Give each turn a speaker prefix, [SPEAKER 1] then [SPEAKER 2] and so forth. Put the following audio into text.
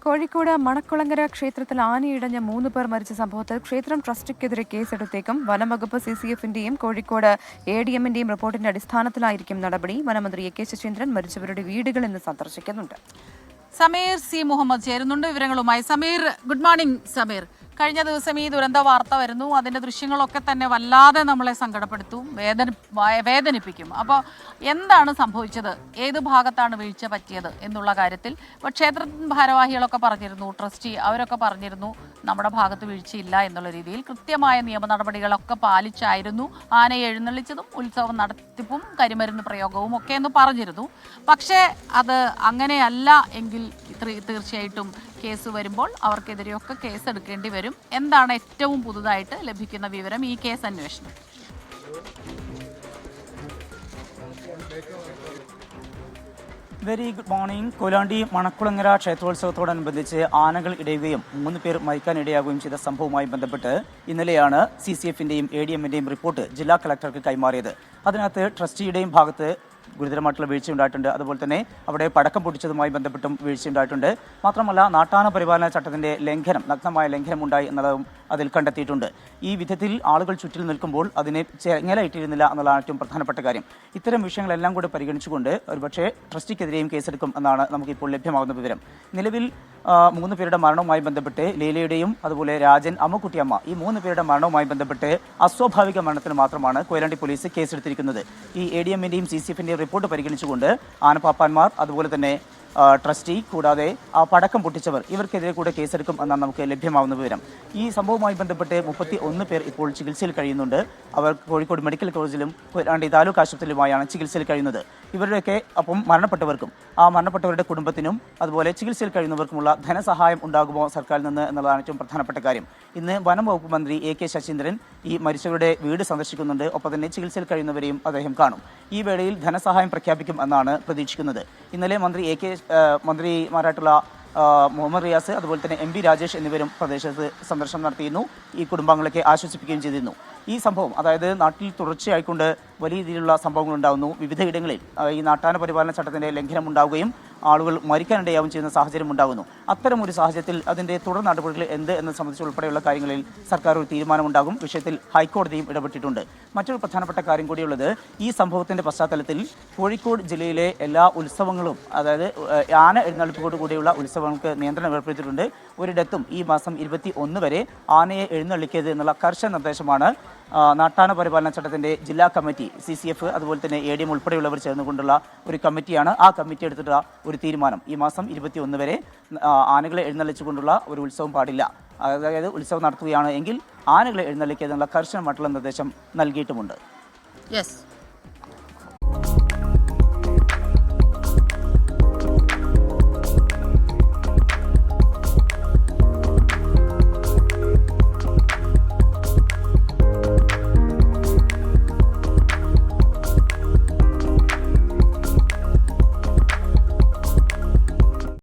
[SPEAKER 1] കോഴിക്കോട് മണക്കുളങ്ങര ക്ഷേത്രത്തിൽ ആനയിടഞ്ഞ 3 പേർ മരിച്ച സംഭവത്തിൽ ക്ഷേത്രം ട്രസ്റ്റിക്കെതിരെ കേസെടുത്തേക്കും. വനംവകുപ്പ് CCFന്റെയും കോഴിക്കോട് ADMന്റെയും റിപ്പോർട്ടിന്റെ അടിസ്ഥാനത്തിലായിരിക്കും നടപടി. വനമന്ത്രി AK ശശീന്ദ്രൻ മരിച്ചവരുടെ വീടുകൾ ഇന്ന് സന്ദർശിക്കുന്നുണ്ട്.
[SPEAKER 2] സമീർ C. മുഹമ്മദ് ചേരുന്നുണ്ട് വിവരങ്ങളുമായി. Sameer, good morning. സമീർ, കഴിഞ്ഞ ദിവസം ഈ ദുരന്ത വാർത്ത വരുന്നു, അതിൻ്റെ ദൃശ്യങ്ങളൊക്കെ തന്നെ വല്ലാതെ നമ്മളെ സങ്കടപ്പെടുത്തും, വേദനിപ്പിക്കും. അപ്പോൾ എന്താണ് സംഭവിച്ചത്, ഏത് ഭാഗത്താണ് വീഴ്ച പറ്റിയത് എന്നുള്ള കാര്യത്തിൽ ഇപ്പോൾ ക്ഷേത്ര ഭാരവാഹികളൊക്കെ പറഞ്ഞിരുന്നു, ട്രസ്റ്റി അവരൊക്കെ പറഞ്ഞിരുന്നു നമ്മുടെ ഭാഗത്ത് വീഴ്ചയില്ല എന്നുള്ള രീതിയിൽ കൃത്യമായ നിയമ നടപടികളൊക്കെ പാലിച്ചായിരുന്നു ആനയെ എഴുന്നള്ളിച്ചതും ഉത്സവം നടത്തിപ്പും കരിമരുന്ന് പ്രയോഗവും ഒക്കെ എന്ന് പറഞ്ഞിരുന്നു. പക്ഷേ അത് അങ്ങനെയല്ല എങ്കിൽ തീർച്ചയായിട്ടും കേസ് വരുമ്പോൾ അവർക്കെതിരെയൊക്കെ കേസ് എടുക്കേണ്ടി വരും. എന്താണ് ഏറ്റവും പുതുതായിട്ട് ലഭിക്കുന്ന വിവരം ഈ കേസ് അന്വേഷണം?
[SPEAKER 3] Very good morning. Koyilandy Manakkulangara ക്ഷേത്രോത്സവത്തോടനുബന്ധിച്ച് ആനകൾ ഇടയുകയും 3 പേർ മരിക്കാനിടയാകുകയും ചെയ്ത സംഭവവുമായി ബന്ധപ്പെട്ട് ഇന്നലെയാണ് CCFന്റെയും ADMന്റെയും റിപ്പോർട്ട് ജില്ലാ കളക്ടർക്ക് കൈമാറിയത്. അതിനകത്ത് ട്രസ്റ്റിയുടെയും ഭാഗത്ത് ഗുരുതരമായിട്ടുള്ള വീഴ്ചയുണ്ടായിട്ടുണ്ട്. അതുപോലെ തന്നെ അവിടെ പടക്കം പൊട്ടിച്ചതുമായി ബന്ധപ്പെട്ടും വീഴ്ചയുണ്ടായിട്ടുണ്ട്. മാത്രമല്ല നാട്ടാന പരിപാലന ചട്ടത്തിന്റെ നഗ്നമായ ലംഘനം ഉണ്ടായി എന്നതും അതിൽ കണ്ടെത്തിയിട്ടുണ്ട്. ഈ വിധത്തിൽ ആളുകൾ ചുറ്റിൽ നിൽക്കുമ്പോൾ അതിനെ ചെങ്ങലയിട്ടിരുന്നില്ല എന്നുള്ളതാണ് ഏറ്റവും പ്രധാനപ്പെട്ട കാര്യം. ഇത്തരം വിഷയങ്ങളെല്ലാം കൂടി പരിഗണിച്ചുകൊണ്ട് ഒരുപക്ഷെ ട്രസ്റ്റിക്കെതിരെയും കേസെടുക്കും എന്നാണ് നമുക്കിപ്പോൾ ലഭ്യമാകുന്ന വിവരം. നിലവിൽ 3 പേരുടെ മരണവുമായി ബന്ധപ്പെട്ട് ലീലയുടെയും അതുപോലെ രാജൻ, അമ്മക്കുട്ടിയമ്മ ഈ 3 പേരുടെ മരണവുമായി ബന്ധപ്പെട്ട് അസ്വാഭാവിക മരണത്തിന് മാത്രമാണ് കൊയിലാണ്ടി പോലീസ് കേസെടുത്തിരിക്കുന്നത്. ഈ ADMന്റെയും CCFന്റെയും റിപ്പോർട്ട് പരിഗണിച്ചുകൊണ്ട് ആനപ്പാപ്പാന്മാർ, അതുപോലെ തന്നെ ട്രസ്റ്റി, കൂടാതെ ആ പടക്കം പൊട്ടിച്ചവർ ഇവർക്കെതിരെ കൂടെ കേസെടുക്കും എന്നാണ് നമുക്ക് ലഭ്യമാവുന്ന വിവരം. ഈ സംഭവവുമായി ബന്ധപ്പെട്ട് 31 പേർ ഇപ്പോൾ ചികിത്സയിൽ കഴിയുന്നുണ്ട്. അവർ കോഴിക്കോട് മെഡിക്കൽ കോളേജിലും കൊയിലാണ്ടി താലൂക്ക് ആശുപത്രിയിലുമായാണ് ചികിത്സയിൽ കഴിയുന്നത്. ഇവരുടെയൊക്കെ അപ്പം മരണപ്പെട്ടവർക്കും ആ മരണപ്പെട്ടവരുടെ കുടുംബത്തിനും അതുപോലെ ചികിത്സയിൽ കഴിയുന്നവർക്കുമുള്ള ധനസഹായം ഉണ്ടാകുമോ സർക്കാരിൽ നിന്ന് എന്നുള്ളതാണ് ഏറ്റവും പ്രധാനപ്പെട്ട കാര്യം. ഇന്ന് വനം വകുപ്പ് മന്ത്രി AK ശശീന്ദ്രൻ ഈ മരിച്ചവരുടെ വീട് സന്ദർശിക്കുന്നുണ്ട്. ഒപ്പം തന്നെ ചികിത്സയിൽ കഴിയുന്നവരെയും അദ്ദേഹം കാണും. ഈ വേളയിൽ ധനസഹായം പ്രഖ്യാപിക്കും എന്നാണ് പ്രതീക്ഷിക്കുന്നത്. ഇന്നലെ മന്ത്രിമാരായിട്ടുള്ള മുഹമ്മദ് റിയാസ്, അതുപോലെ തന്നെ MP രാജേഷ് എന്നിവരും പ്രദേശത്ത് സന്ദർശനം നടത്തിയിരുന്നു. ഈ കുടുംബാംഗങ്ങളൊക്കെ ആശ്വസിപ്പിക്കുകയും ചെയ്തിരുന്നു. ഈ സംഭവം, അതായത് നാട്ടിൽ തുടർച്ചയായിക്കൊണ്ട് വലിയ രീതിയിലുള്ള സംഭവങ്ങൾ ഉണ്ടാകുന്നു. വിവിധയിടങ്ങളിൽ ഈ നാട്ടാന പരിപാലന ചട്ടത്തിന്റെ ലംഘനം ഉണ്ടാവുകയും ആളുകൾ മരിക്കാനിടയാവും ചെയ്യുന്ന സാഹചര്യം ഉണ്ടാകുന്നു. അത്തരമൊരു സാഹചര്യത്തിൽ അതിന്റെ തുടർ നടപടികൾ എന്ത് എന്നത് സംബന്ധിച്ച് ഉൾപ്പെടെയുള്ള കാര്യങ്ങളിൽ സർക്കാർ ഒരു തീരുമാനമുണ്ടാകും. വിഷയത്തിൽ ഹൈക്കോടതിയും ഇടപെട്ടിട്ടുണ്ട്. മറ്റൊരു പ്രധാനപ്പെട്ട കാര്യം കൂടിയുള്ളത്, ഈ സംഭവത്തിന്റെ പശ്ചാത്തലത്തിൽ കോഴിക്കോട് ജില്ലയിലെ എല്ലാ ഉത്സവങ്ങളും, അതായത് ആന എഴുന്നള്ളിപ്പോടു കൂടിയുള്ള ഉത്സവങ്ങൾക്ക് നിയന്ത്രണം ഏർപ്പെടുത്തിയിട്ടുണ്ട്. ഒരിടത്തും ഈ മാസം 21 വരെ ആനയെ എഴുന്നള്ളിക്കരുത് എന്നുള്ള കർശന നിർദ്ദേശമാണ് നാട്ടാന പരിപാലന ചട്ടത്തിന്റെ ജില്ലാ കമ്മിറ്റി, CCF, അതുപോലെ തന്നെ ADM ഉൾപ്പെടെയുള്ളവർ ചേർന്നുകൊണ്ടുള്ള ഒരു കമ്മിറ്റിയാണ്. ആ കമ്മിറ്റി എടുത്തിട്ടുള്ള ഒരു തീരുമാനം, ഈ മാസം 21 വരെ ആനകളെ എഴുന്നള്ളിച്ചുകൊണ്ടുള്ള ഒരു ഉത്സവം പാടില്ല. അതായത് ഉത്സവം നടത്തുകയാണ് എങ്കിൽ ആനകളെ എഴുന്നള്ളിക്കുക എന്നുള്ള കർശനമായിട്ടുള്ള നിർദ്ദേശം നൽകിയിട്ടുമുണ്ട്.
[SPEAKER 2] യെസ്.